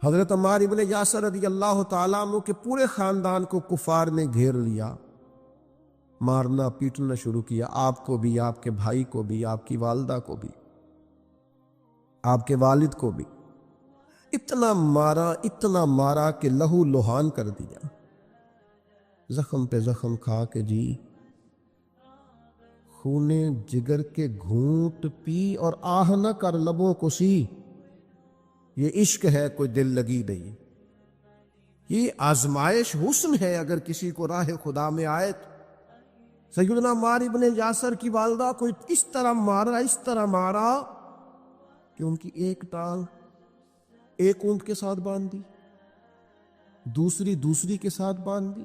حضرت عمار ابن یاسر رضی اللہ تعالیٰ عنہ کے پورے خاندان کو کفار نے گھیر لیا، مارنا پیٹنا شروع کیا، آپ کو بھی، آپ کے بھائی کو بھی، آپ کی والدہ کو بھی، آپ کے والد کو بھی، اتنا مارا کہ لہو لہان کر دیا، زخم پہ زخم کھا کے جی خونے جگر کے گھونٹ پی اور آہ نہ کر لبوں کو سی۔ یہ عشق ہے، کوئی دل لگی نہیں، یہ آزمائش حسن ہے۔ اگر کسی کو راہ خدا میں آئے تو سیدنا عمار ابن یاسر کی والدہ کو اس طرح مارا کہ ان کی ایک ٹانگ ایک اونٹ کے ساتھ باندھ دی، دوسری کے ساتھ باندھ دی،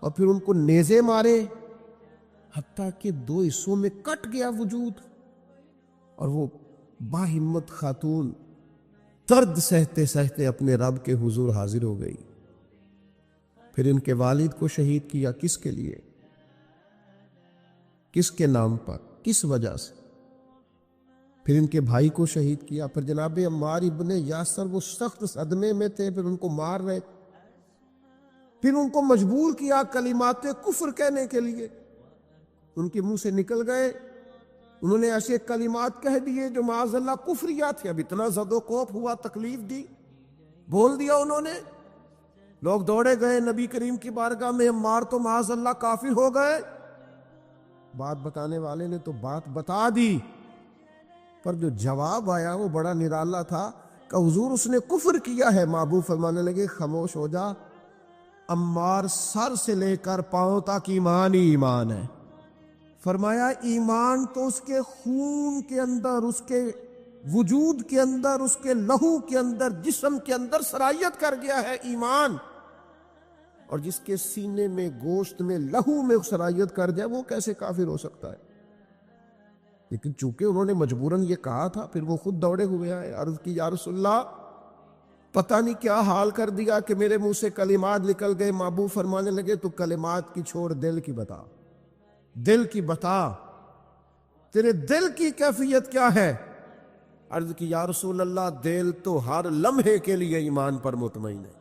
اور پھر ان کو نیزے مارے حتیٰ کہ 2 حصوں میں کٹ گیا وجود، اور وہ باہمت خاتون درد سہتے سہتے اپنے رب کے حضور حاضر ہو گئی۔ پھر ان کے والد کو شہید کیا، کس کے لیے، کس کے نام پر، کس وجہ سے؟ پھر ان کے بھائی کو شہید کیا۔ پھر جناب عمار ابن یاسر وہ سخت صدمے میں تھے، پھر ان کو مار رہے، پھر ان کو مجبور کیا کلمات کفر کہنے کے لیے، ان کے منہ سے نکل گئے، انہوں نے ایسے کلمات کہہ دیے جو معاذ اللہ کفریہ تھے۔ اب اتنا زد و کوف ہوا، تکلیف دی، بول دیا انہوں نے، لوگ دوڑے گئے نبی کریم کی بارگاہ میں، عمار تو معاذ اللہ کافر ہو گئے۔ بات بتانے والے نے تو بات بتا دی، پر جو جواب آیا وہ بڑا نرالا تھا کہ حضور اس نے کفر کیا ہے۔ محبوب فرمانے لگے خاموش ہو جا، عمار سر سے لے کر پاؤں تک ایمان ہی ایمان ہے۔ فرمایا ایمان تو اس کے خون کے اندر، اس کے وجود کے اندر، اس کے لہو کے اندر، جسم کے اندر سرایت کر گیا ہے ایمان، اور جس کے سینے میں، گوشت میں، لہو میں سرایت کر جائے وہ کیسے کافر ہو سکتا ہے؟ لیکن چونکہ انہوں نے مجبوراً یہ کہا تھا، پھر وہ خود دوڑے ہوئے آئے، عرض کی یا رسول اللہ پتہ نہیں کیا حال کر دیا کہ میرے منہ سے کلمات نکل گئے۔ محبوب فرمانے لگے تو کلمات کی چھوڑ، دل کی بتا، دل کی بتا، تیرے دل کی کیفیت کیا ہے؟ عرض کی یا رسول اللہ دل تو ہر لمحے کے لیے ایمان پر مطمئن ہے۔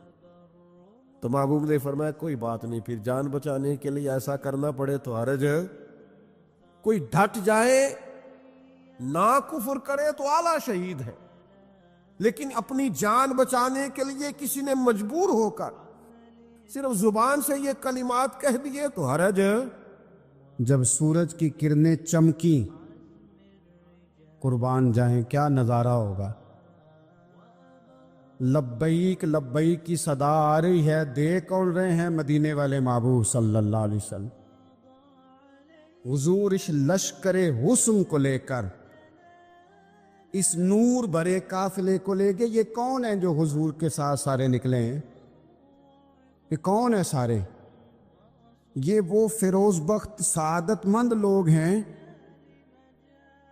تو محبوب نے فرمایا کوئی بات نہیں، پھر جان بچانے کے لیے ایسا کرنا پڑے تو حرج ہے، کوئی ڈٹ جائے نہ کفر کرے تو اعلیٰ شہید ہے، لیکن اپنی جان بچانے کے لیے کسی نے مجبور ہو کر صرف زبان سے یہ کلمات کہہ دیے تو حرج ہے۔ جب سورج کی کرنیں چمکی، قربان جائیں کیا نظارہ ہوگا۔ لبیک لبیک کی صدا آ رہی ہے، دیکھ کون رہے ہیں؟ مدینے والے محبوب صلی اللہ علیہ وسلم۔ حضور اس لشکر حسن کو لے کر، اس نور بھرے قافلے کو لے کے، یہ کون ہیں جو حضور کے ساتھ سارے نکلے ہیں؟ یہ کون ہیں سارے؟ یہ وہ فیروز بخت سعادت مند لوگ ہیں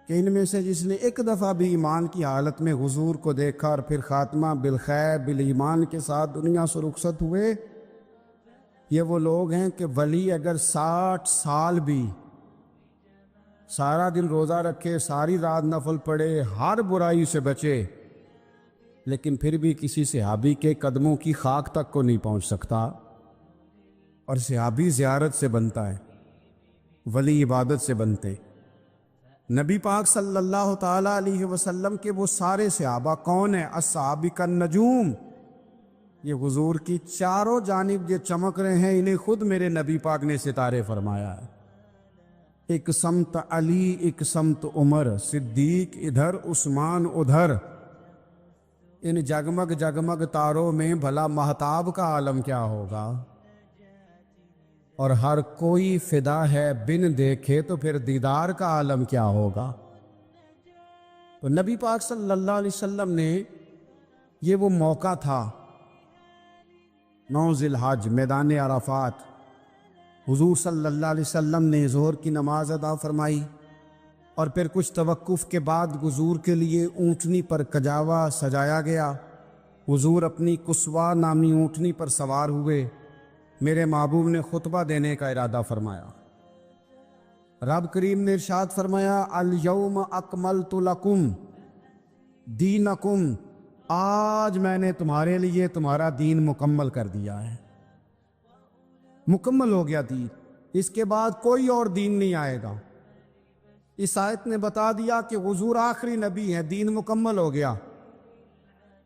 کہ ان میں سے جس نے ایک دفعہ بھی ایمان کی حالت میں حضور کو دیکھا اور پھر خاتمہ بالخیر بالایمان کے ساتھ دنیا سے رخصت ہوئے، یہ وہ لوگ ہیں کہ ولی اگر 60 سال بھی سارا دن روزہ رکھے، ساری رات نفل پڑھے، ہر برائی سے بچے، لیکن پھر بھی کسی صحابی کے قدموں کی خاک تک کو نہیں پہنچ سکتا، اور صحابی زیارت سے بنتا ہے، ولی عبادت سے بنتے۔ نبی پاک صلی اللہ تعالیٰ علیہ وسلم کے وہ سارے صحابہ کون ہیں؟ الصحابہ النجوم، یہ حضور کی چاروں جانب یہ چمک رہے ہیں، انہیں خود میرے نبی پاک نے ستارے فرمایا ہے۔ ایک سمت علی، ایک سمت عمر، صدیق ادھر، عثمان ادھر، ان جگمگ جگمگ تاروں میں بھلا مہتاب کا عالم کیا ہوگا؟ اور ہر کوئی فدا ہے بن دیکھے تو پھر دیدار کا عالم کیا ہوگا؟ تو نبی پاک صلی اللہ علیہ وسلم نے یہ وہ موقع تھا، 9 ذی الحج، میدان عرفات، حضور صلی اللہ علیہ وسلم نے ظہر کی نماز ادا فرمائی، اور پھر کچھ توقف کے بعد حضور کے لیے اونٹنی پر کجاوا سجایا گیا۔ حضور اپنی کسوا نامی اونٹنی پر سوار ہوئے، میرے محبوب نے خطبہ دینے کا ارادہ فرمایا۔ رب کریم نے ارشاد فرمایا، الیوم اکملت لکم دینکم آج میں نے تمہارے لیے تمہارا دین مکمل کر دیا ہے. مکمل ہو گیا دین، اس کے بعد کوئی اور دین نہیں آئے گا. اس آیت نے بتا دیا کہ حضور آخری نبی ہے، دین مکمل ہو گیا.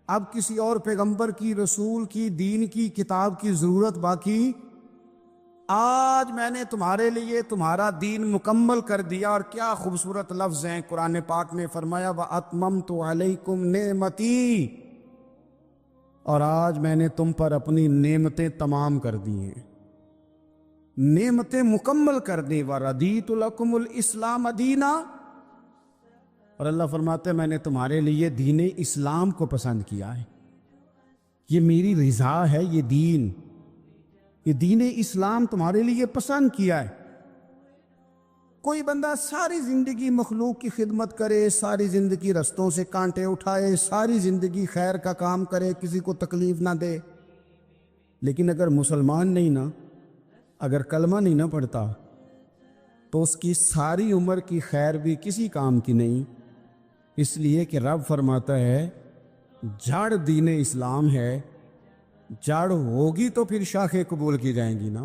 اب کسی اور پیغمبر کی، رسول کی، دین کی، کتاب کی ضرورت باقی. آج میں نے تمہارے لیے تمہارا دین مکمل کر دیا. اور کیا خوبصورت لفظ ہیں قرآن پاک نے فرمایا وَأَتْمَمْتُ عَلَيْكُمْ نِعْمَتِي، اور آج میں نے تم پر اپنی نعمتیں تمام کر دی ہیں، نعمتیں مکمل کر دی. وَرَضِيتُ لَكُمُ الْإِسْلَامَ دِينًا، اور اللہ فرماتے ہیں میں نے تمہارے لیے دین اسلام کو پسند کیا ہے. یہ میری رضا ہے، یہ دین اسلام تمہارے لیے پسند کیا ہے. کوئی بندہ ساری زندگی مخلوق کی خدمت کرے، ساری زندگی رستوں سے کانٹے اٹھائے، ساری زندگی خیر کا کام کرے، کسی کو تکلیف نہ دے، لیکن اگر مسلمان نہیں نا، اگر کلمہ نہیں نہ پڑھتا، تو اس کی ساری عمر کی خیر بھی کسی کام کی نہیں. اس لیے کہ رب فرماتا ہے جڑ دین اسلام ہے، جڑ ہوگی تو پھر شاخیں قبول کی جائیں گی نا.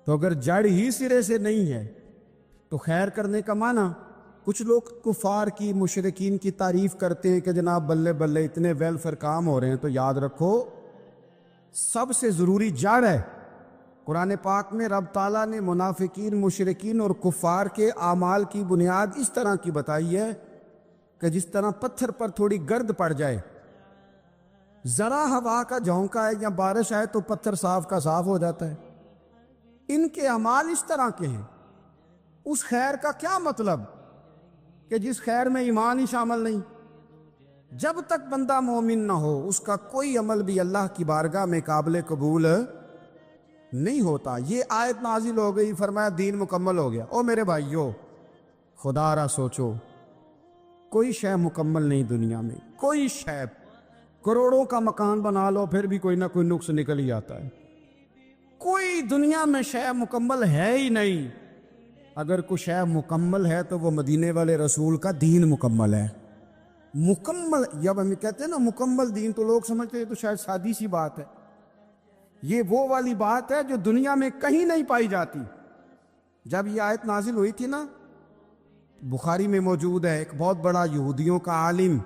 تو اگر جڑ ہی سرے سے نہیں ہے تو خیر کرنے کا معنی. کچھ لوگ کفار کی، مشرکین کی تعریف کرتے ہیں کہ جناب بلے بلے اتنے ویلفیئر کام ہو رہے ہیں. تو یاد رکھو سب سے ضروری جڑ ہے. قرآن پاک میں رب تعالیٰ نے منافقین، مشرکین اور کفار کے اعمال کی بنیاد اس طرح کی بتائی ہے کہ جس طرح پتھر پر تھوڑی گرد پڑ جائے، ذرا ہوا کا جھونکا ہے یا بارش آئے تو پتھر صاف کا صاف ہو جاتا ہے. ان کے اعمال اس طرح کے ہیں. اس خیر کا کیا مطلب کہ جس خیر میں ایمان ہی شامل نہیں؟ جب تک بندہ مومن نہ ہو اس کا کوئی عمل بھی اللہ کی بارگاہ میں قابل قبول نہیں ہوتا. یہ آیت نازل ہو گئی، فرمایا دین مکمل ہو گیا. او میرے بھائیو، خدا را سوچو، کوئی شے مکمل نہیں دنیا میں، کوئی شے. کروڑوں کا مکان بنا لو پھر بھی کوئی نہ کوئی نقص نکل ہی آتا ہے. کوئی دنیا میں شے مکمل ہے ہی نہیں. اگر کوئی شے مکمل ہے تو وہ مدینے والے رسول کا دین مکمل ہے. مکمل، جب ہم کہتے ہیں نا مکمل دین تو لوگ سمجھتے ہیں تو شاید سادی سی بات ہے. یہ وہ والی بات ہے جو دنیا میں کہیں نہیں پائی جاتی. جب یہ آیت نازل ہوئی تھی نا، بخاری میں موجود ہے، ایک بہت بڑا یہودیوں کا عالم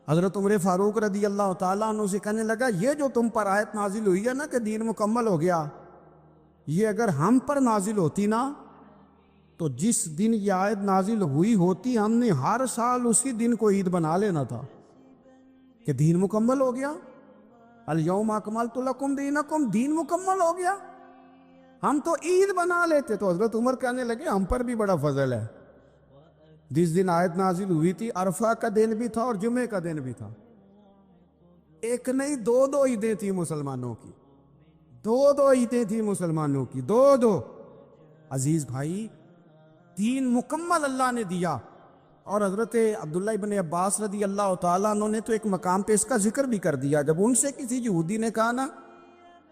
حضرت عمر فاروق رضی اللہ تعالیٰ عنہ سے کہنے لگا یہ جو تم پر آیت نازل ہوئی ہے نا کہ دین مکمل ہو گیا، یہ اگر ہم پر نازل ہوتی نا تو جس دن یہ آیت نازل ہوئی ہوتی ہم نے ہر سال اسی دن کو عید بنا لینا تھا کہ دین مکمل ہو گیا. الیوم اکملت لکم دینکم، دین مکمل ہو گیا. ہم تو عید بنا لیتے. تو حضرت عمر کہنے لگے ہم پر بھی بڑا فضل ہے. جس دن آیت نازل ہوئی تھی عرفہ کا دن بھی تھا اور جمعے کا دن بھی تھا. ایک نہیں دو عیدیں تھیں مسلمانوں کی، دو عیدیں تھیں مسلمانوں کی، دو. عزیز بھائی، دین مکمل اللہ نے دیا. اور حضرت عبداللہ ابن عباس رضی اللہ تعالیٰ عنہ نے تو ایک مقام پہ اس کا ذکر بھی کر دیا. جب ان سے کسی یہودی نے کہا نا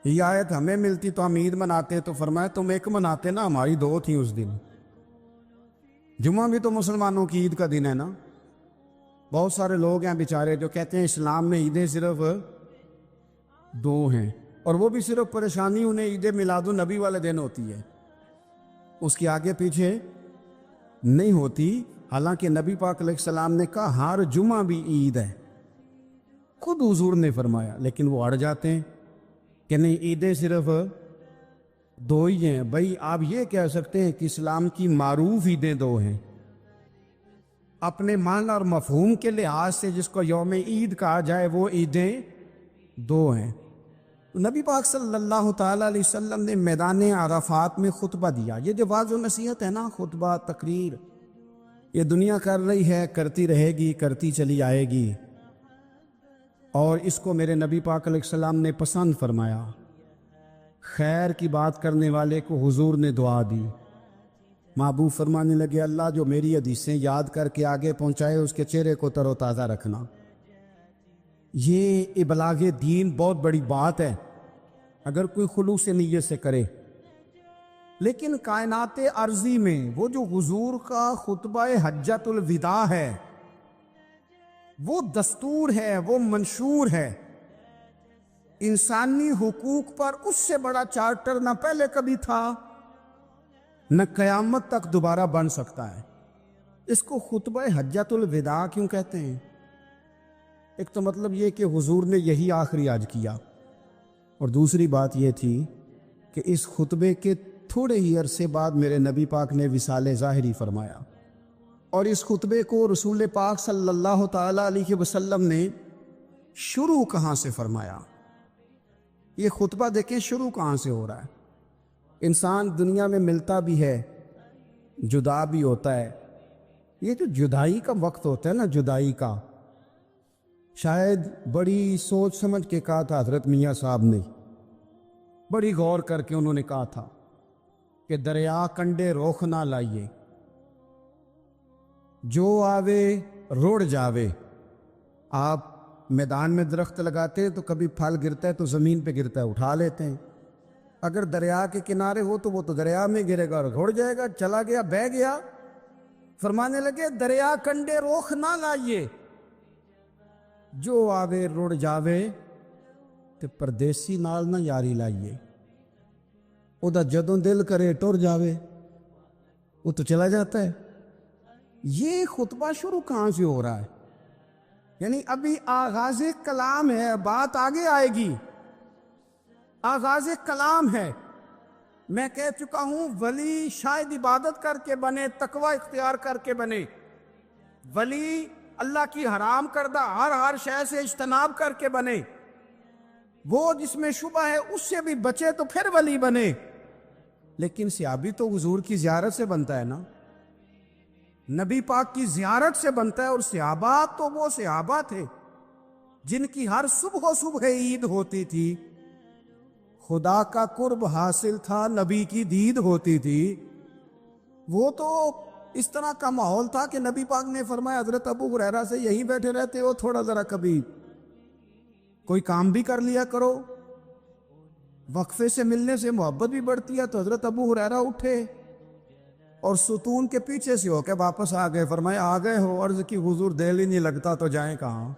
یہ آیت ہمیں ملتی تو ہم عید مناتے، تو فرمایا تم ایک مناتے نا، ہماری دو تھیں اس دن. جمعہ بھی تو مسلمانوں کی عید کا دن ہے نا. بہت سارے لوگ ہیں بیچارے جو کہتے ہیں اسلام میں عیدیں صرف دو ہیں، اور وہ بھی صرف پریشانی انہیں عید میلاد النبی والے دن ہوتی ہے، اس کے آگے پیچھے نہیں ہوتی. حالانکہ نبی پاک علیہ السلام نے کہا ہر جمعہ بھی عید ہے، خود حضور نے فرمایا، لیکن وہ اڑ جاتے ہیں کہ نہیں عیدیں صرف دو ہی ہیں. بھائی آپ یہ کہہ سکتے ہیں کہ اسلام کی معروف عیدیں دو ہیں، اپنے معنی اور مفہوم کے لحاظ سے جس کو یوم عید کہا جائے وہ عیدیں دو ہیں. نبی پاک صلی اللہ تعالیٰ علیہ وسلم نے میدان عرفات میں خطبہ دیا. یہ جو واعظ و نصیحت ہے نا، خطبہ، تقریر، یہ دنیا کر رہی ہے، کرتی رہے گی، کرتی چلی آئے گی. اور اس کو میرے نبی پاک علیہ السلام نے پسند فرمایا. خیر کی بات کرنے والے کو حضور نے دعا دی. محبوب فرمانے لگے اللہ جو میری حدیثیں یاد کر کے آگے پہنچائے اس کے چہرے کو تر و تازہ رکھنا. یہ ابلاغ دین بہت بڑی بات ہے اگر کوئی خلوص نیت سے کرے. لیکن کائنات ارضی میں وہ جو حضور کا خطبہ حجۃ الوداع ہے، وہ دستور ہے، وہ منشور ہے۔ انسانی حقوق پر اس سے بڑا چارٹر نہ پہلے کبھی تھا نہ قیامت تک دوبارہ بن سکتا ہے۔ اس کو خطبہ حجۃ الوداع کیوں کہتے ہیں؟ ایک تو مطلب یہ کہ حضور نے یہی آخری حج کیا، اور دوسری بات یہ تھی کہ اس خطبے کے تھوڑے ہی عرصے بعد میرے نبی پاک نے وصال ظاہری فرمایا، اور اس خطبے کو رسول پاک صلی اللہ تعالیٰ علیہ وسلم نے شروع کہاں سے فرمایا؟ یہ خطبہ دیکھیں شروع کہاں سے ہو رہا ہے۔ انسان دنیا میں ملتا بھی ہے، جدا بھی ہوتا ہے۔ یہ جو جدائی کا وقت ہوتا ہے نا، جدائی کا، شاید بڑی سوچ سمجھ کے کہا تھا حضرت میاں صاحب نے، بڑی غور کر کے انہوں نے کہا تھا کہ دریا کنڈے روخ نہ لائیے، جو آوے روڑ جاوے۔ آپ میدان میں درخت لگاتے ہیں تو کبھی پھل گرتا ہے تو زمین پہ گرتا ہے، اٹھا لیتے ہیں۔ اگر دریا کے کنارے ہو تو وہ تو دریا میں گرے گا اور روڑ جائے گا، چلا گیا، بہہ گیا۔ فرمانے لگے دریا کنڈے روخ نہ لائیے، جو آوے روڑ جاوے، تے پردیسی نال نہ یاری لائیے، او دا جدوں دل کرے ٹر جاوے، وہ تو چلا جاتا ہے۔ یہ خطبہ شروع کہاں سے ہو رہا ہے؟ یعنی ابھی آغاز کلام ہے، بات آگے آئے گی، آغاز کلام ہے۔ میں کہہ چکا ہوں ولی شاید عبادت کر کے بنے، تقوی اختیار کر کے بنے، ولی اللہ کی حرام کردہ ہر شے سے اجتناب کر کے بنے، وہ جس میں شبہ ہے اس سے بھی بچے تو پھر ولی بنے۔ لیکن صحابی تو حضور کی زیارت سے بنتا ہے نا، نبی پاک کی زیارت سے بنتا ہے، اور صحابہ تو وہ صحابہ تھے جن کی ہر صبح صبح عید ہوتی تھی، خدا کا قرب حاصل تھا، نبی کی دید ہوتی تھی۔ وہ تو اس طرح کا ماحول تھا کہ نبی پاک نے فرمایا حضرت ابو ہریرہ سے یہیں بیٹھے رہتے ہو، تھوڑا ذرا کبھی کوئی کام بھی کر لیا کرو، وقفے سے ملنے سے محبت بھی بڑھتی ہے۔ تو حضرت ابو ہریرہ اٹھے اور ستون کے پیچھے سے ہو کے واپس آ گئے۔ فرمایا آ گئے ہو؟ عرض کی حضور دل ہی نہیں لگتا تو جائیں کہاں؟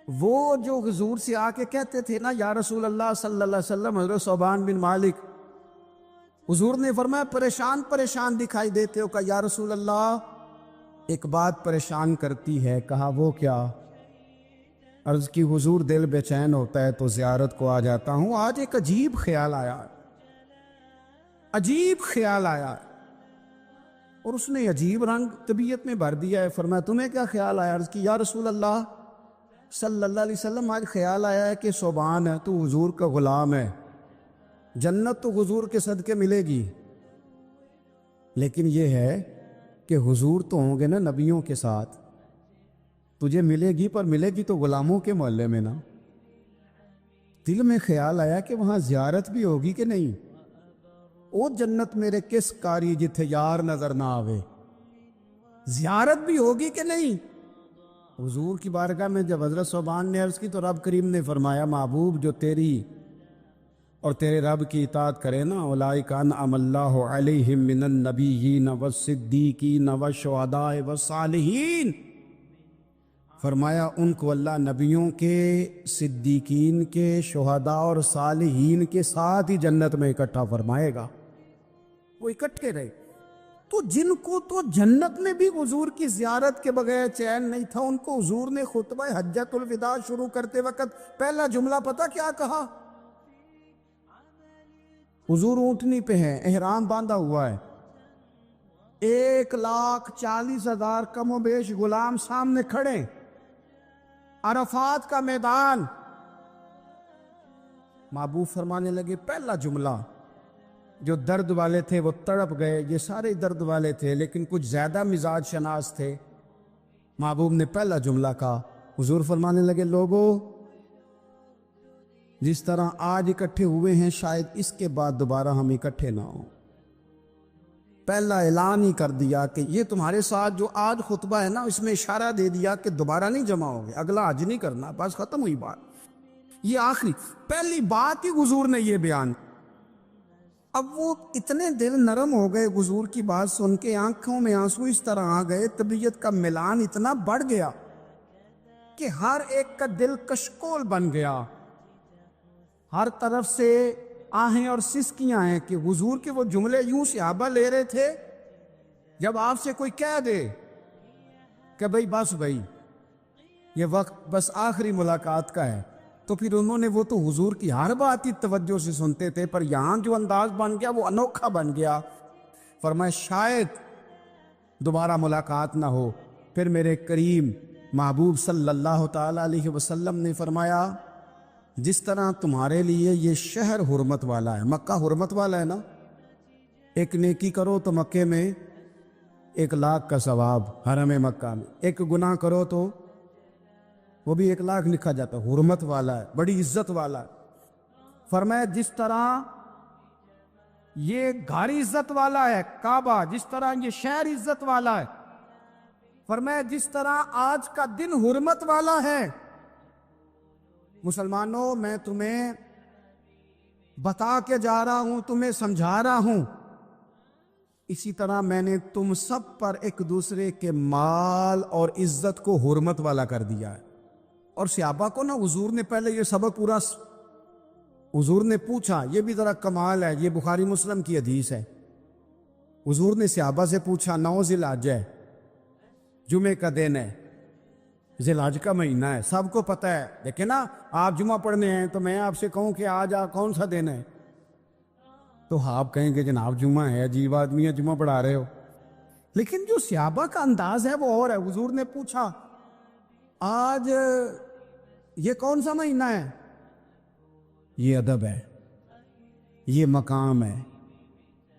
وہ جو حضور سے آ کے کہتے تھے نا یا رسول اللہ صلی اللہ علیہ وسلم، حضرت صوبان بن مالک، حضور نے فرمایا پریشان پریشان دکھائی دیتے ہو، کہا یا رسول اللہ ایک بات پریشان کرتی ہے۔ کہا وہ کیا؟ عرض کی حضور دل بے چین ہوتا ہے تو زیارت کو آ جاتا ہوں، آج ایک عجیب خیال آیا، عجیب خیال آیا، اور اس نے عجیب رنگ طبیعت میں بھر دیا ہے۔ فرمایا تمہیں کیا خیال آیا؟ عرض کی یا رسول اللہ صلی اللہ علیہ وسلم آج خیال آیا ہے کہ صوبان ہے تو حضور کا غلام ہے، جنت تو حضور کے صدقے ملے گی، لیکن یہ ہے کہ حضور تو ہوں گے نا نبیوں کے ساتھ، تجھے ملے گی پر ملے گی تو غلاموں کے محلے میں نا۔ دل میں خیال آیا کہ وہاں زیارت بھی ہوگی کہ نہیں؟ او جنت میرے کس کاری جتھے یار نظر نہ آوے، زیارت بھی ہوگی کہ نہیں؟ حضور کی بارگاہ میں جب حضرت صوبان نے عرض کی تو رب کریم نے فرمایا محبوب جو تیری اور تیرے رب کی اطاعت کرے نا، اولئک انعم اللہ علیہم من النبیین والصدیقین والشہداء والصالحین، فرمایا ان کو اللہ نبیوں کے، صدیقین کے، شہداء اور صالحین کے ساتھ ہی جنت میں اکٹھا فرمائے گا۔ وہ اکٹھے رہے۔ تو جن کو تو جنت میں بھی حضور کی زیارت کے بغیر چین نہیں تھا، ان کو حضور نے خطبہ حجۃ الوداع شروع کرتے وقت پہلا جملہ پتہ کیا کہا؟ حضور اونٹنی پہ ہیں، احرام باندھا ہوا ہے، 1,40,000 کم و بیش غلام سامنے کھڑے، عرفات کا میدان۔ محبوب فرمانے لگے پہلا جملہ، جو درد والے تھے وہ تڑپ گئے، یہ سارے درد والے تھے لیکن کچھ زیادہ مزاج شناس تھے۔ محبوب نے پہلا جملہ کہا، حضور فرمانے لگے لوگو جس طرح آج اکٹھے ہوئے ہیں شاید اس کے بعد دوبارہ ہم اکٹھے نہ ہوں۔ پہلا اعلان ہی کر دیا کہ یہ تمہارے ساتھ جو آج خطبہ ہے نا، اس میں اشارہ دے دیا کہ دوبارہ نہیں جمع ہوگے، اگلا حج نہیں کرنا، بس ختم ہوئی بات۔ یہ آخری پہلی بات ہی حضور نے یہ بیان۔ اب وہ اتنے دل نرم ہو گئے حضور کی بات سن کے، آنکھوں میں آنسو اس طرح آ گئے، طبیعت کا ملان اتنا بڑھ گیا کہ ہر ایک کا دل کشکول بن گیا، ہر طرف سے آہیں اور سسکیاں ہیں کہ حضور کے وہ جملے یوں صحابہ لے رہے تھے جب آپ سے کوئی کہہ دے کہ بھائی یہ وقت بس آخری ملاقات کا ہے، تو پھر انہوں نے وہ تو حضور کی ہر بات ہی توجہ سے سنتے تھے، پر یہاں جو انداز بن گیا وہ انوکھا بن گیا۔ فرمایا شاید دوبارہ ملاقات نہ ہو۔ پھر میرے کریم محبوب صلی اللہ تعالی علیہ وسلم نے فرمایا جس طرح تمہارے لیے یہ شہر حرمت والا ہے، مکہ حرمت والا ہے نا، ایک نیکی کرو تو مکے میں 1,00,000 کا ثواب، حرم مکہ میں ایک گناہ کرو تو وہ بھی 1,00,000 لکھا جاتا ہے، حرمت والا ہے، بڑی عزت والا ہے۔ فرمایا جس طرح یہ گھر عزت والا ہے کعبہ، جس طرح یہ شہر عزت والا ہے، فرمایا جس طرح آج کا دن حرمت والا ہے۔ مسلمانوں میں تمہیں بتا کے جا رہا ہوں، تمہیں سمجھا رہا ہوں، اسی طرح میں نے تم سب پر ایک دوسرے کے مال اور عزت کو حرمت والا کر دیا ہے۔ اور صحابہ کو نا حضور نے پہلے یہ سبق پورا حضور نے پوچھا، یہ بھی ذرا کمال ہے، یہ بخاری مسلم کی حدیث ہے۔ حضور نے صحابہ سے پوچھا 9 ذی الحجہ ہے، جمعے کا دن ہے، ذی الحج کا مہینہ ہے، سب کو پتہ ہے، دیکھیں نا آپ جمعہ پڑھنے ہیں تو میں آپ سے کہوں کہ آج کون سا دن ہے تو آپ کہیں گے جناب جمعہ ہے، عجیب آدمی ہے جمعہ پڑھا رہے ہو، لیکن جو صحابہ کا انداز ہے وہ اور ہے۔ حضور نے پوچھا آج یہ کون سا مہینہ ہے؟ یہ ادب ہے، یہ مقام ہے،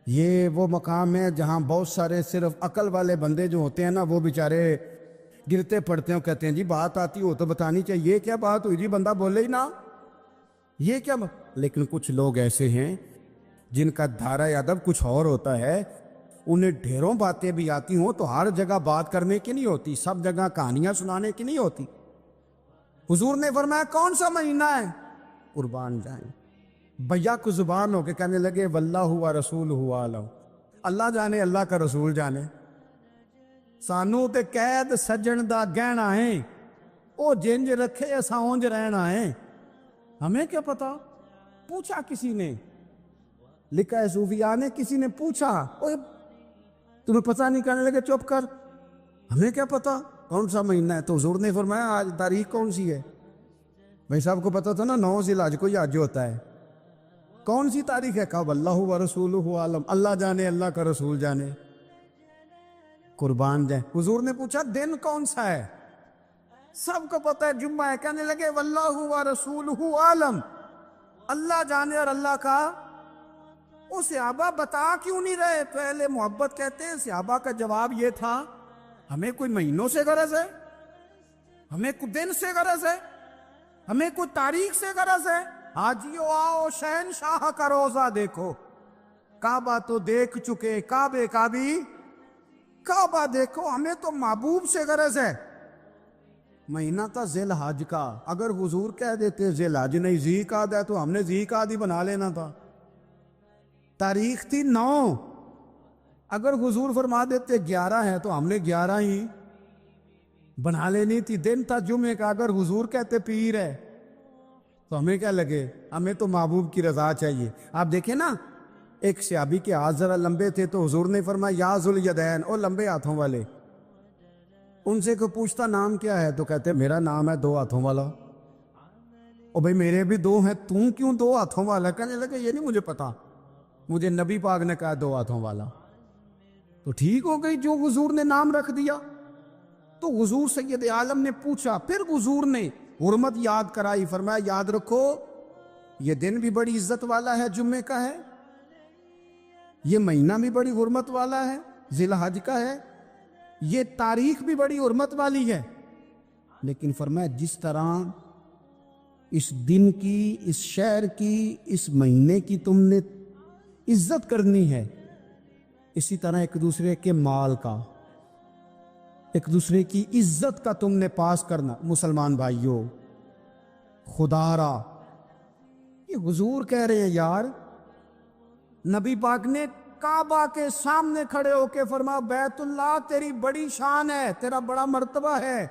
یہ وہ مقام ہے جہاں بہت سارے صرف عقل والے بندے جو ہوتے ہیں نا وہ بیچارے گرتے پڑتے ہیں، کہتے ہیں جی بات آتی ہو تو بتانی چاہیے، یہ کیا بات ہوئی جی بندہ بولے ہی نا، یہ کیا لیکن کچھ لوگ ایسے ہیں جن کا دھارہ ادب کچھ اور ہوتا ہے، انہیں ڈھیروں باتیں بھی آتی ہوں تو ہر جگہ بات کرنے کی نہیں ہوتی، سب جگہ کہانیاں سنانے کی نہیں ہوتی۔ حضور نے فرمایا کون سا مہینہ ہے؟ قربان جائیں بھیا کو زبان ہو کے کہنے لگے واللہ و رسول عالم، اللہ جانے اللہ کا رسول جانے، سانو تے قید سجن دا گہنا ہے، او جنج رکھے اساں اونج رہنا ہے، ہمیں کیا پتا؟ پوچھا کسی نے، لکھا ہے صوفیاء نے، کسی نے پوچھا اوے تمہیں پتہ نہیں، کہنے لگے چپ کر، ہمیں کیا پتا کون سا مہینہ ہے؟ تو حضور نے فرمایا آج تاریخ کون سی ہے؟ بھائی صاحب کو پتا تھا نا 9 ذی الحج کو یہ حج ہوتا ہے، کون سی تاریخ ہے؟ کہا واللہ و رسولہ عالم، اللہ جانے اللہ کا رسول جانے، قربان جائیں۔ حضور نے پوچھا دن کون سا ہے؟ سب کو پتا ہے جمعہ ہے، کہنے لگے واللہ و رسولہ عالم، اللہ جانے اور اللہ کا۔ وہ صحابہ بتا کیوں نہیں رہے؟ پہلے محبت کہتے ہیں، صحابہ کا جواب یہ تھا ہمیں کوئی مہینوں سے غرض ہے، ہمیں کوئی دن سے غرض ہے، ہمیں کوئی تاریخ سے غرض ہے؟ حاجیو آؤ شہنشاہ کا روزہ دیکھو، کعبہ تو دیکھ چکے، کعبے کا بھی کعبہ دیکھو، ہمیں تو محبوب سے غرض ہے۔ مہینہ تھا ذی الحج کا، اگر حضور کہہ دیتے ذی الحج نہیں ذی قعدہ ہے تو ہم نے ذی قعدہ ہی بنا لینا تھا۔ تاریخ تھی 9، اگر حضور فرما دیتے 11 ہے تو ہم نے 11 ہی بنا لینی تھی۔ دن تھا جمعے کا، اگر حضور کہتے پیر ہے تو ہمیں کیا لگے؟ ہمیں تو محبوب کی رضا چاہیے۔ آپ دیکھیں نا ایک صحابی کے ہاتھ ذرا لمبے تھے تو حضور نے فرمایا یا ذوالیدین، او لمبے ہاتھوں والے، ان سے کوئی پوچھتا نام کیا ہے تو کہتے میرا نام ہے 2 ہاتھوں والا۔ او بھائی میرے بھی 2 ہیں، تم کیوں 2 ہاتھوں والا؟ کہنے لگے یہ نہیں مجھے پتا، مجھے نبی پاک نے کہا 2 ہاتھوں والا، تو ٹھیک ہو گئی جو حضور نے نام رکھ دیا۔ تو حضور سید عالم نے پوچھا، پھر حضور نے حرمت یاد کرائی، فرمایا یاد رکھو یہ دن بھی بڑی عزت والا ہے، جمعے کا ہے، یہ مہینہ بھی بڑی حرمت والا ہے، ذی الحج کا ہے، یہ تاریخ بھی بڑی حرمت والی ہے، لیکن فرمایا جس طرح اس دن کی، اس شہر کی، اس مہینے کی تم نے عزت کرنی ہے، اسی طرح ایک دوسرے کے مال کا، ایک دوسرے کی عزت کا تم نے پاس کرنا۔ مسلمان بھائیوں خدا را یہ حضور کہہ رہے ہیں یار، نبی پاک نے کعبہ کے سامنے کھڑے ہو کے فرمایا بیت اللہ تیری بڑی شان ہے، تیرا بڑا مرتبہ ہے،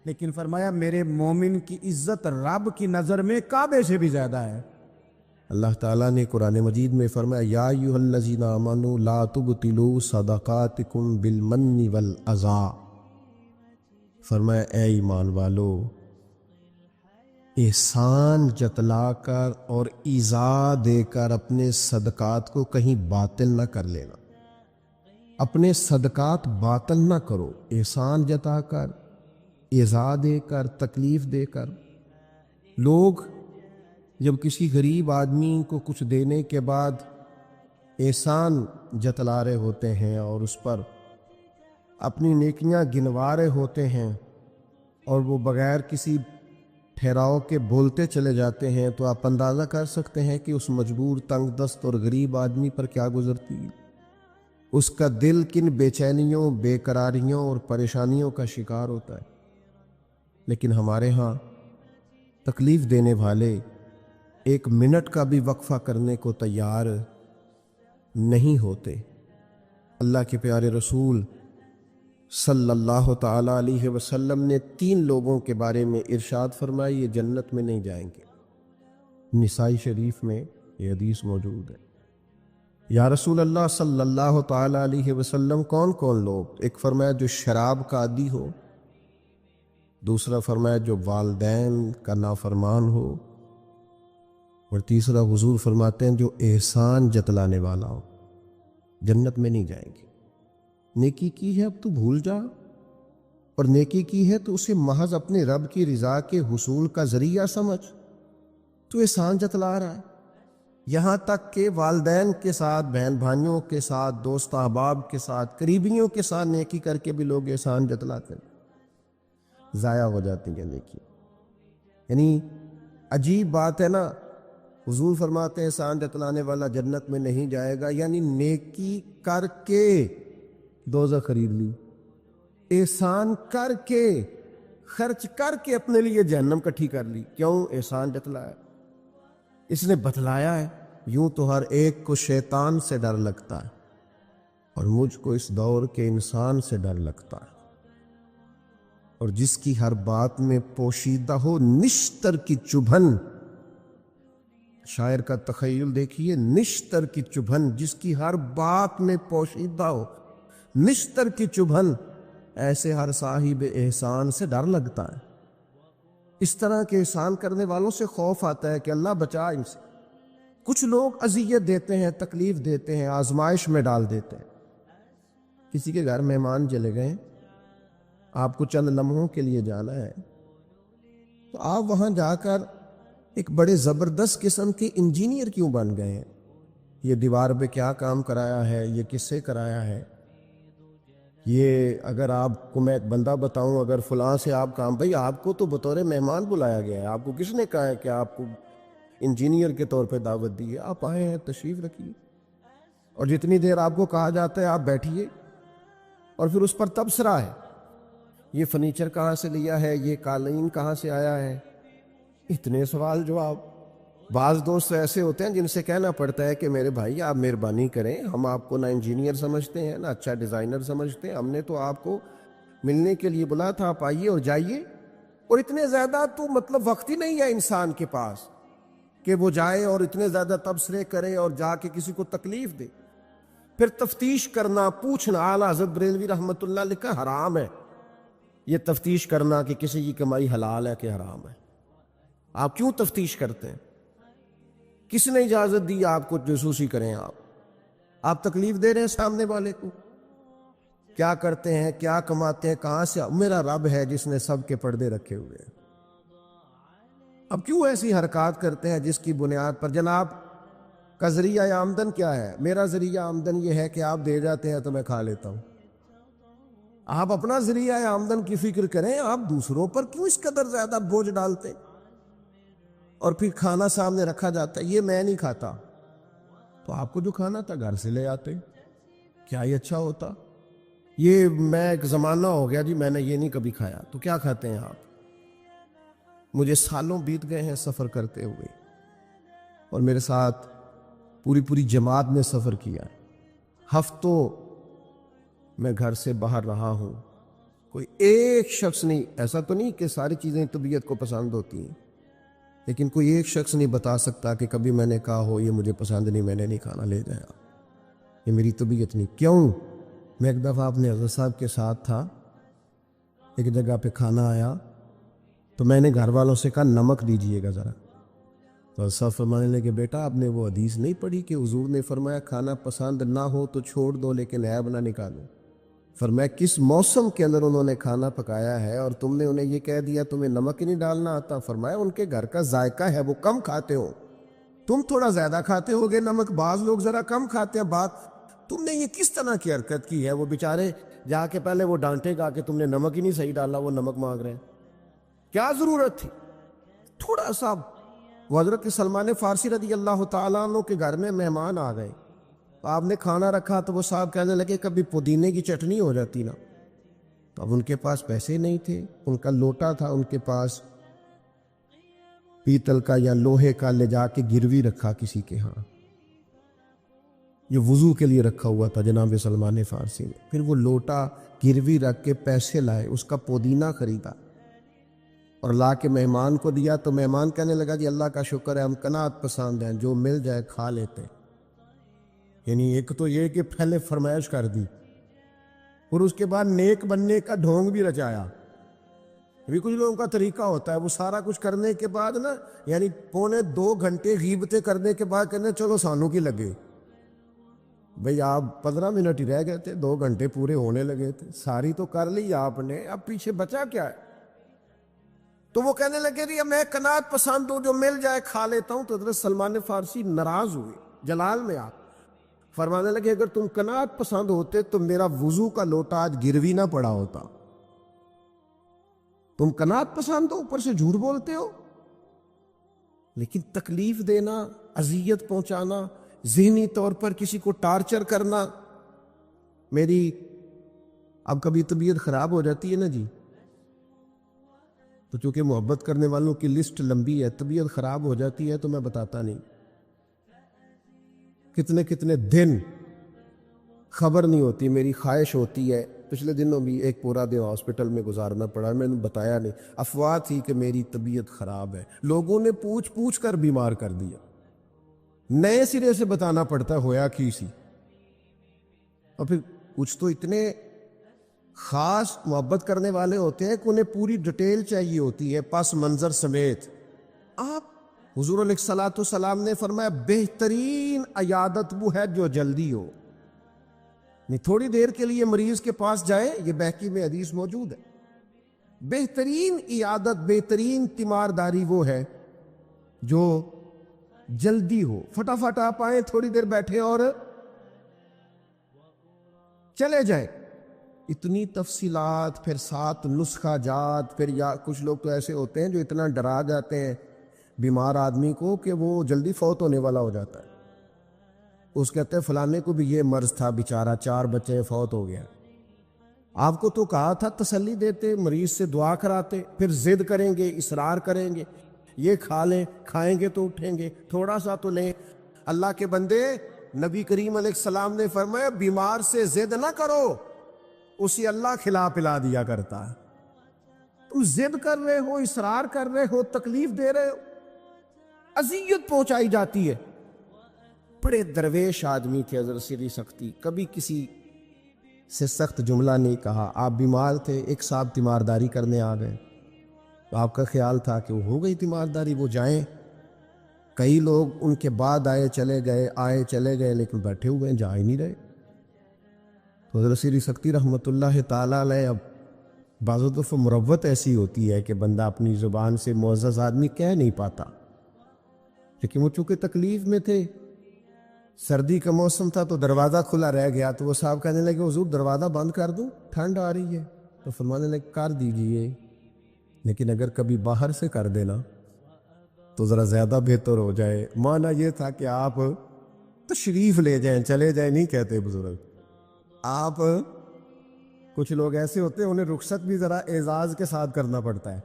لیکن فرمایا میرے مومن کی عزت رب کی نظر میں کعبے سے بھی زیادہ ہے۔ اللہ تعالیٰ نے قرآن مجید میں فرمایا یا ایھا الذین آمنوا لا تبطلوا صدقاتکم بالمن والاذی، فرمایا اے ایمان والو، احسان جتلا کر اور ایذا دے کر اپنے صدقات کو کہیں باطل نہ کر لینا۔ اپنے صدقات باطل نہ کرو، احسان جتا کر، ایذا دے کر، تکلیف دے کر۔ لوگ جب کسی غریب آدمی کو کچھ دینے کے بعد احسان جتلا رہے ہوتے ہیں اور اس پر اپنی نیکیاں گنوا رہے ہوتے ہیں اور وہ بغیر کسی ٹھہراؤ کے بولتے چلے جاتے ہیں، تو آپ اندازہ کر سکتے ہیں کہ اس مجبور، تنگ دست اور غریب آدمی پر کیا گزرتی ہے، اس کا دل کن بے چینیوں، بے قراریوں اور پریشانیوں کا شکار ہوتا ہے۔ لیکن ہمارے ہاں تکلیف دینے والے ایک منٹ کا بھی وقفہ کرنے کو تیار نہیں ہوتے۔ اللہ کے پیارے رسول صلی اللہ تعالی علیہ وسلم نے 3 لوگوں کے بارے میں ارشاد فرمایا یہ جنت میں نہیں جائیں گے۔ نسائی شریف میں یہ حدیث موجود ہے۔ یا رسول اللہ صلی اللہ تعالی علیہ وسلم کون کون لوگ؟ ایک فرمایا جو شراب کا عادی ہو، دوسرا فرمایا جو والدین کا نافرمان ہو، اور تیسرا حضور فرماتے ہیں جو احسان جتلانے والا ہو، جنت میں نہیں جائیں گے۔ نیکی کی ہے اب تو بھول جا، اور نیکی کی ہے تو اسے محض اپنے رب کی رضا کے حصول کا ذریعہ سمجھ۔ تو احسان جتلا رہا ہے، یہاں تک کہ والدین کے ساتھ، بہن بھائیوں کے ساتھ، دوست احباب کے ساتھ، قریبیوں کے ساتھ نیکی کر کے بھی لوگ احسان جتلاتے ہیں، ضائع ہو جاتی ہیں نیکی۔ یعنی عجیب بات ہے نا، حضور فرماتے ہیں احسان جتلانے والا جنت میں نہیں جائے گا، یعنی نیکی کر کے دوزخ خرید لی، احسان کر کے، خرچ کر کے اپنے لیے جہنم کٹھی کر لی۔ کیوں؟ احسان جتلایا، اس نے بتلایا ہے۔ یوں تو ہر ایک کو شیطان سے ڈر لگتا ہے، اور مجھ کو اس دور کے انسان سے ڈر لگتا ہے، اور جس کی ہر بات میں پوشیدہ ہو نشتر کی چبھن۔ شاعر کا تخیل دیکھیے، نشتر کی چبھن، جس کی ہر بات میں پوشیدہ ہو نشتر کی چبھن، ایسے ہر صاحب احسان سے ڈر لگتا ہے۔ اس طرح کے احسان کرنے والوں سے خوف آتا ہے کہ اللہ بچا ان سے۔ کچھ لوگ اذیت دیتے ہیں، تکلیف دیتے ہیں، آزمائش میں ڈال دیتے ہیں۔ کسی کے گھر مہمان چلے گئے، آپ کو چند لمحوں کے لیے جانا ہے، تو آپ وہاں جا کر ایک بڑے زبردست قسم کے انجینئر کیوں بن گئے ہیں؟ یہ دیوار پہ کیا کام کرایا ہے، یہ کس سے کرایا ہے، یہ اگر آپ کو میں ایک بندہ بتاؤں، اگر فلاں سے آپ کام، بھئی آپ کو تو بطور مہمان بلایا گیا ہے، آپ کو کس نے کہا ہے کہ آپ کو انجینئر کے طور پہ دعوت دی ہے؟ آپ آئے ہیں، تشریف رکھیے، اور جتنی دیر آپ کو کہا جاتا ہے آپ بیٹھیے، اور پھر اس پر تبصرہ ہے، یہ فرنیچر کہاں سے لیا ہے، یہ قالین کہاں سے آیا ہے، اتنے سوال جواب۔ بعض دوست ایسے ہوتے ہیں جن سے کہنا پڑتا ہے کہ میرے بھائی آپ مہربانی کریں، ہم آپ کو نہ انجینئر سمجھتے ہیں نہ اچھا ڈیزائنر سمجھتے ہیں، ہم نے تو آپ کو ملنے کے لیے بلایا تھا، آپ آئیے اور جائیے، اور اتنے زیادہ تو مطلب وقت ہی نہیں ہے انسان کے پاس کہ وہ جائے اور اتنے زیادہ تبصرے کرے اور جا کے کسی کو تکلیف دے۔ پھر تفتیش کرنا، پوچھنا، اعلیٰ حضرت بریلوی رحمۃ اللہ لکھا حرام ہے یہ تفتیش کرنا کہ کسی کی کمائی حلال ہے کہ حرام ہے۔ آپ کیوں تفتیش کرتے ہیں؟ کس نے اجازت دی آپ کو جاسوسی کریں؟ آپ تکلیف دے رہے ہیں سامنے والے کو۔ کیا کرتے ہیں، کیا کماتے ہیں، کہاں سے؟ میرا رب ہے جس نے سب کے پردے رکھے ہوئے ہیں۔ اب کیوں ایسی حرکات کرتے ہیں جس کی بنیاد پر جناب کا ذریعہ آمدن کیا ہے؟ میرا ذریعہ آمدن یہ ہے کہ آپ دے جاتے ہیں تو میں کھا لیتا ہوں۔ آپ اپنا ذریعہ آمدن کی فکر کریں، آپ دوسروں پر کیوں اس قدر زیادہ بوجھ ڈالتے ہیں؟ اور پھر کھانا سامنے رکھا جاتا ہے، یہ میں نہیں کھاتا، تو آپ کو جو کھانا تھا گھر سے لے آتے، کیا یہ اچھا ہوتا؟ یہ میں ایک زمانہ ہو گیا جی میں نے یہ نہیں کبھی کھایا، تو کیا کھاتے ہیں آپ؟ مجھے سالوں بیت گئے ہیں سفر کرتے ہوئے، اور میرے ساتھ پوری جماعت نے سفر کیا، ہفتوں میں گھر سے باہر رہا ہوں، کوئی ایک شخص نہیں، ایسا تو نہیں کہ ساری چیزیں طبیعت کو پسند ہوتی ہیں، لیکن کوئی ایک شخص نہیں بتا سکتا کہ کبھی میں نے کہا ہو یہ مجھے پسند نہیں، میں نے نہیں کھانا، لے جائیں آپ، یہ میری طبیعت نہیں۔ کیوں؟ میں ایک دفعہ اپنے حضرت صاحب کے ساتھ تھا، ایک جگہ پہ کھانا آیا تو میں نے گھر والوں سے کہا نمک دیجئے گا ذرا، تو حضرت صاحب فرمانے لگے بیٹا آپ نے وہ حدیث نہیں پڑھی کہ حضور نے فرمایا کھانا پسند نہ ہو تو چھوڑ دو لیکن عیب نہ نکالو؟ فرمایا کس موسم کے اندر انہوں نے کھانا پکایا ہے اور تم نے انہیں یہ کہہ دیا تمہیں نمک ہی نہیں ڈالنا آتا؟ فرمایا ان کے گھر کا ذائقہ ہے، وہ کم کھاتے ہو، تم تھوڑا زیادہ کھاتے ہوگے نمک، بعض لوگ ذرا کم کھاتے ہیں، بات تم نے یہ کس طرح کی حرکت کی ہے؟ وہ بیچارے جا کے پہلے وہ ڈانٹے گا کہ تم نے نمک ہی نہیں صحیح ڈالا، وہ نمک مانگ رہے ہیں، کیا ضرورت تھی؟ تھوڑا سا۔ وہ حضرت سلمان فارسی رضی اللہ تعالیٰ عنہ کے گھر میں مہمان آ گئے، آپ نے کھانا رکھا تو وہ صاحب کہنے لگے کبھی پودینے کی چٹنی ہو جاتی نا، تو اب ان کے پاس پیسے نہیں تھے، ان کا لوٹا تھا ان کے پاس پیتل کا یا لوہے کا، لے جا کے گروی رکھا کسی کے ہاں، یہ وضو کے لیے رکھا ہوا تھا جناب سلمان فارسی نے، پھر وہ لوٹا گروی رکھ کے پیسے لائے، اس کا پودینہ خریدا اور لا کے مہمان کو دیا، تو مہمان کہنے لگا جی اللہ کا شکر ہے ہم قناعت پسند ہیں، جو مل جائے کھا لیتے ہیں۔ یعنی ایک تو یہ کہ پہلے فرمائش کر دی اور اس کے بعد نیک بننے کا ڈھونگ بھی رچایا۔ ابھی کچھ لوگوں کا طریقہ ہوتا ہے وہ سارا کچھ کرنے کے بعد نا، یعنی 2.25 گھنٹے غیبتیں کرنے کے بعد کہنے چلو سانوں کی لگے، بھئی آپ 15 منٹ ہی رہ گئے تھے، 2 گھنٹے پورے ہونے لگے تھے، ساری تو کر لی آپ نے، اب پیچھے بچا کیا ہے؟ تو وہ کہنے لگے جی میں قناعت پسند ہوں، جو مل جائے کھا لیتا ہوں۔ تو حضرت سلمان فارسی ناراض ہوئے، جلال میں آپ فرمانے لگے اگر تم قناعت پسند ہوتے تو میرا وضو کا لوٹا آج گروی نہ پڑا ہوتا، تم قناعت پسند ہو، اوپر سے جھوٹ بولتے ہو۔ لیکن تکلیف دینا، اذیت پہنچانا، ذہنی طور پر کسی کو ٹارچر کرنا، میری اب کبھی طبیعت خراب ہو جاتی ہے نا جی، تو چونکہ محبت کرنے والوں کی لسٹ لمبی ہے، طبیعت خراب ہو جاتی ہے تو میں بتاتا نہیں، کتنے کتنے دن خبر نہیں ہوتی، میری خواہش ہوتی ہے۔ پچھلے دنوں بھی ایک پورا دن ہاسپٹل میں گزارنا پڑا، میں نے بتایا نہیں، افواہ تھی کہ میری طبیعت خراب ہے، لوگوں نے پوچھ پوچھ کر بیمار کر دیا، نئے سرے سے بتانا پڑتا ہویا کی سی۔ اور پھر کچھ تو اتنے خاص محبت کرنے والے ہوتے ہیں کہ انہیں پوری ڈیٹیل چاہیے ہوتی ہے پس منظر سمیت۔ آپ حضور علیہ الصلوۃ والسلام نے فرمایا بہترین عیادت وہ ہے جو جلدی ہو، نہیں تھوڑی دیر کے لیے مریض کے پاس جائے، یہ بہقی میں حدیث موجود ہے، بہترین عیادت، بہترین تیمارداری وہ ہے جو جلدی ہو، فٹافٹ آپ آئیں، تھوڑی دیر بیٹھے اور چلے جائیں۔ اتنی تفصیلات، پھر 7 نسخہ جات، پھر یا کچھ لوگ تو ایسے ہوتے ہیں جو اتنا ڈرا جاتے ہیں بیمار آدمی کو کہ وہ جلدی فوت ہونے والا ہو جاتا ہے، اس کہتے ہیں فلانے کو بھی یہ مرض تھا بیچارہ، 4 بچے فوت ہو گیا۔ آپ کو تو کہا تھا تسلی دیتے، مریض سے دعا کراتے، پھر ضد کریں گے، اصرار کریں گے، یہ کھا لیں، کھائیں گے تو اٹھیں گے، تھوڑا سا تو لیں۔ اللہ کے بندے، نبی کریم علیہ السلام نے فرمایا بیمار سے ضد نہ کرو، اسے اللہ کھلا پلا دیا کرتا ہے۔ تم ضد کر رہے ہو، اصرار کر رہے ہو، تکلیف دے رہے ہو، اذیت پہنچائی جاتی ہے۔ بڑے درویش آدمی تھے حضرت سری سختی، کبھی کسی سے سخت جملہ نہیں کہا۔ آپ بیمار تھے، ایک صاحب تیمارداری کرنے آ گئے، تو آپ کا خیال تھا کہ وہ ہو گئی تیمارداری، وہ جائیں۔ کئی لوگ ان کے بعد آئے چلے گئے لیکن بیٹھے ہوئے ہیں، جا ہی نہیں رہے۔ تو حضرت سری سختی رحمۃ اللہ تعالیٰ علیہ، اب بعض دفعہ مروت ایسی ہوتی ہے کہ بندہ اپنی زبان سے معزز آدمی کہہ نہیں پاتا، لیکن وہ چونکہ تکلیف میں تھے، سردی کا موسم تھا تو دروازہ کھلا رہ گیا، تو وہ صاحب کہنے لگے حضور دروازہ بند کر دوں، ٹھنڈ آ رہی ہے؟ تو فرمانے لگے کر دیجئے، لیکن اگر کبھی باہر سے کر دینا تو ذرا زیادہ بہتر ہو جائے۔ معنی یہ تھا کہ آپ تشریف لے جائیں، چلے جائیں نہیں کہتے بزرگ۔ آپ کچھ لوگ ایسے ہوتے ہیں انہیں رخصت بھی ذرا اعزاز کے ساتھ کرنا پڑتا ہے،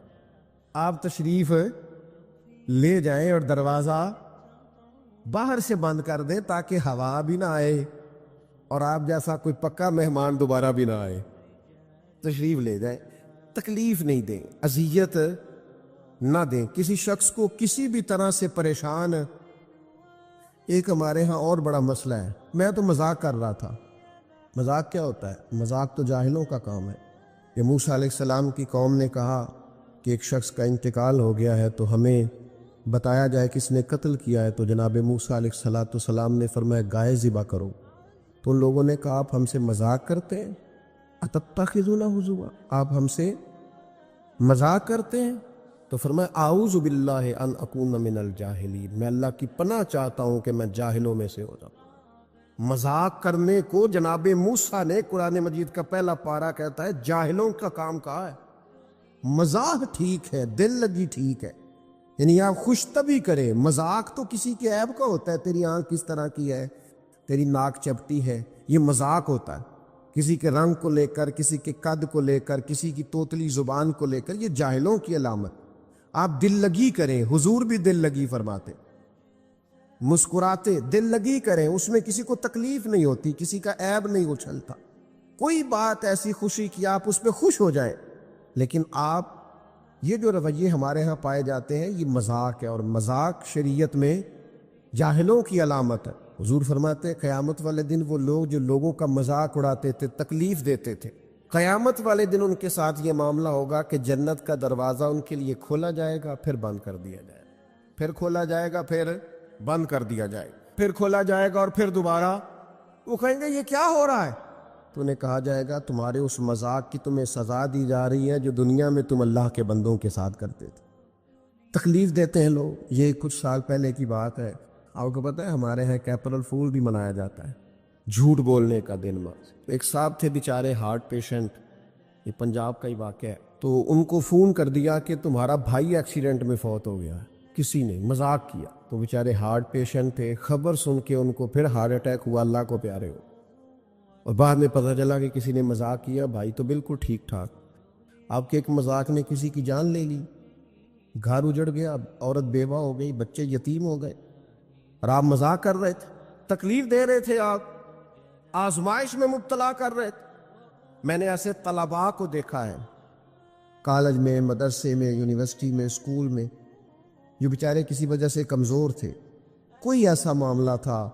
آپ تشریف لے جائیں اور دروازہ باہر سے بند کر دیں تاکہ ہوا بھی نہ آئے اور آپ جیسا کوئی پکا مہمان دوبارہ بھی نہ آئے۔ تشریف لے جائیں، تکلیف نہیں دیں، اذیت نہ دیں کسی شخص کو کسی بھی طرح سے پریشان۔ ایک ہمارے ہاں اور بڑا مسئلہ ہے، میں تو مذاق کر رہا تھا۔ مذاق کیا ہوتا ہے؟ مذاق تو جاہلوں کا کام ہے۔ کہ موسیٰ علیہ السلام کی قوم نے کہا کہ ایک شخص کا انتقال ہو گیا ہے تو ہمیں بتایا جائے کس نے قتل کیا ہے، تو جناب موسیٰ علیہ السلام نے فرمایا گائے ذبح کرو۔ تو ان لوگوں نے کہا آپ ہم سے مذاق کرتے ہیں، اتتخذون ہزوا، آپ ہم سے مذاق کرتے ہیں؟ تو فرمایا اعوذ باللہ ان اکون من الجاہلین، میں اللہ کی پناہ چاہتا ہوں کہ میں جاہلوں میں سے ہو جاؤں۔ مذاق کرنے کو جناب موسیٰ نے قرآن مجید کا پہلا پارہ کہتا ہے جاہلوں کا کام کہا ہے۔ مذاق ٹھیک ہے، دل لگی ٹھیک ہے، یعنی آپ خوش طبی کریں۔ مذاق تو کسی کے عیب کا ہوتا ہے، تیری آنکھ کس طرح کی ہے، تیری ناک چپٹی ہے، یہ مذاق ہوتا ہے۔ کسی کے رنگ کو لے کر، کسی کے قد کو لے کر، کسی کی توتلی زبان کو لے کر، یہ جاہلوں کی علامت۔ آپ دل لگی کریں، حضور بھی دل لگی فرماتے، مسکراتے دل لگی کریں، اس میں کسی کو تکلیف نہیں ہوتی، کسی کا عیب نہیں اچھلتا، کوئی بات ایسی خوشی کی آپ اس پہ خوش ہو جائیں۔ لیکن آپ یہ جو رویے ہمارے ہاں پائے جاتے ہیں یہ مذاق ہے، اور مذاق شریعت میں جاہلوں کی علامت ہے۔ حضور فرماتے ہیں قیامت والے دن وہ لوگ جو لوگوں کا مذاق اڑاتے تھے، تکلیف دیتے تھے، قیامت والے دن ان کے ساتھ یہ معاملہ ہوگا کہ جنت کا دروازہ ان کے لیے کھولا جائے گا، پھر بند کر دیا جائے گا، پھر کھولا جائے گا، پھر بند کر دیا جائے گا، پھر کھولا جائے گا، اور پھر دوبارہ وہ کہیں گے یہ کیا ہو رہا ہے؟ تو انہیں کہا جائے گا تمہارے اس مذاق کی تمہیں سزا دی جا رہی ہے جو دنیا میں تم اللہ کے بندوں کے ساتھ کرتے تھے۔ تکلیف دیتے ہیں لوگ۔ یہ کچھ سال پہلے کی بات ہے، آپ کو پتہ ہے ہمارے ہاں اپریل فول بھی منایا جاتا ہے، جھوٹ بولنے کا دن۔ ایک صاحب تھے بیچارے ہارٹ پیشنٹ، یہ پنجاب کا ہی واقعہ ہے، تو ان کو فون کر دیا کہ تمہارا بھائی ایکسیڈنٹ میں فوت ہو گیا ہے، کسی نے مذاق کیا۔ تو بیچارے ہارٹ پیشنٹ تھے، خبر سن کے ان کو پھر ہارٹ اٹیک ہوا، اللہ کو پیارے ہو، اور بعد میں پتہ چلا کہ کسی نے مذاق کیا، بھائی تو بالکل ٹھیک ٹھاک، آپ کے ایک مذاق نے کسی کی جان لے لی، گھر اجڑ گیا، عورت بیوہ ہو گئی، بچے یتیم ہو گئے، اور آپ مذاق کر رہے تھے، تکلیف دے رہے تھے، آپ آزمائش میں مبتلا کر رہے تھے۔ میں نے ایسے طلباء کو دیکھا ہے کالج میں، مدرسے میں، یونیورسٹی میں، اسکول میں، جو بیچارے کسی وجہ سے کمزور تھے، کوئی ایسا معاملہ تھا،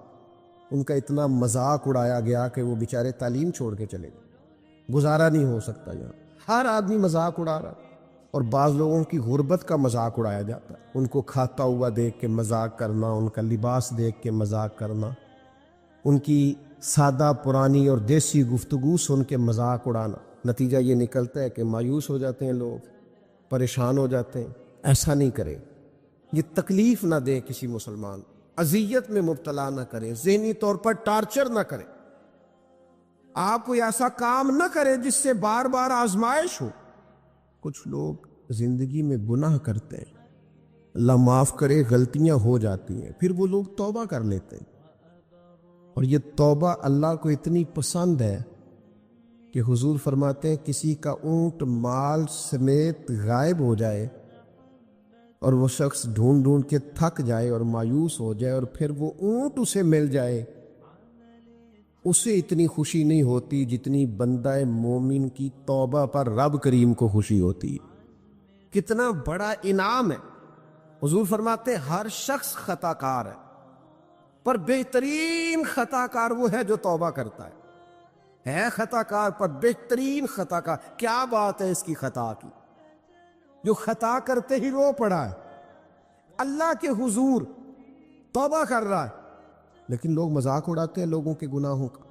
ان کا اتنا مذاق اڑایا گیا کہ وہ بیچارے تعلیم چھوڑ کے چلے گئے، گزارا نہیں ہو سکتا یہاں، ہر آدمی مذاق اڑا رہا۔ اور بعض لوگوں کی غربت کا مذاق اڑایا جاتا ہے، ان کو کھاتا ہوا دیکھ کے مذاق کرنا، ان کا لباس دیکھ کے مذاق کرنا، ان کی سادہ پرانی اور دیسی گفتگو سن کے مذاق اڑانا۔ نتیجہ یہ نکلتا ہے کہ مایوس ہو جاتے ہیں لوگ، پریشان ہو جاتے ہیں۔ ایسا نہیں کرے، یہ تکلیف نہ دے کسی مسلمان، اذیت میں مبتلا نہ کرے، ذہنی طور پر ٹارچر نہ کرے، آپ کوئی ایسا کام نہ کرے جس سے بار بار آزمائش ہو۔ کچھ لوگ زندگی میں گناہ کرتے ہیں، اللہ معاف کرے، غلطیاں ہو جاتی ہیں، پھر وہ لوگ توبہ کر لیتے ہیں، اور یہ توبہ اللہ کو اتنی پسند ہے کہ حضور فرماتے ہیں کسی کا اونٹ مال سمیت غائب ہو جائے اور وہ شخص ڈھونڈ ڈھونڈ کے تھک جائے اور مایوس ہو جائے، اور پھر وہ اونٹ اسے مل جائے، اسے اتنی خوشی نہیں ہوتی جتنی بندہ مومن کی توبہ پر رب کریم کو خوشی ہوتی ہے۔ کتنا بڑا انعام ہے۔ حضور فرماتے ہیں ہر شخص خطا کار ہے، پر بہترین خطا کار وہ ہے جو توبہ کرتا ہے خطا کار پر بہترین خطا کار۔ کیا بات ہے اس کی خطا کی، جو خطا کرتے ہی رو پڑا ہے، اللہ کے حضور توبہ کر رہا ہے، لیکن لوگ مذاق اڑاتے ہیں لوگوں کے گناہوں کا۔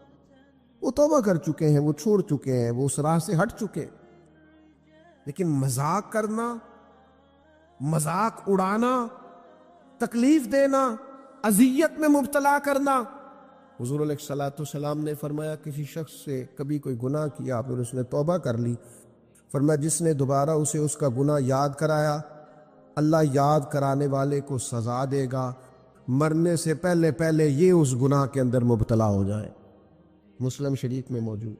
وہ توبہ کر چکے ہیں، وہ چھوڑ چکے ہیں، وہ اس راہ سے ہٹ چکے، لیکن مذاق کرنا، مذاق اڑانا، تکلیف دینا، اذیت میں مبتلا کرنا۔ حضور علیہ السلام نے فرمایا کسی شخص سے کبھی کوئی گناہ کیا پھر اس نے توبہ کر لی، فرمایا جس نے دوبارہ اسے اس کا گناہ یاد کرایا، اللہ یاد کرانے والے کو سزا دے گا، مرنے سے پہلے یہ اس گناہ کے اندر مبتلا ہو جائے۔ مسلم شریف میں موجود۔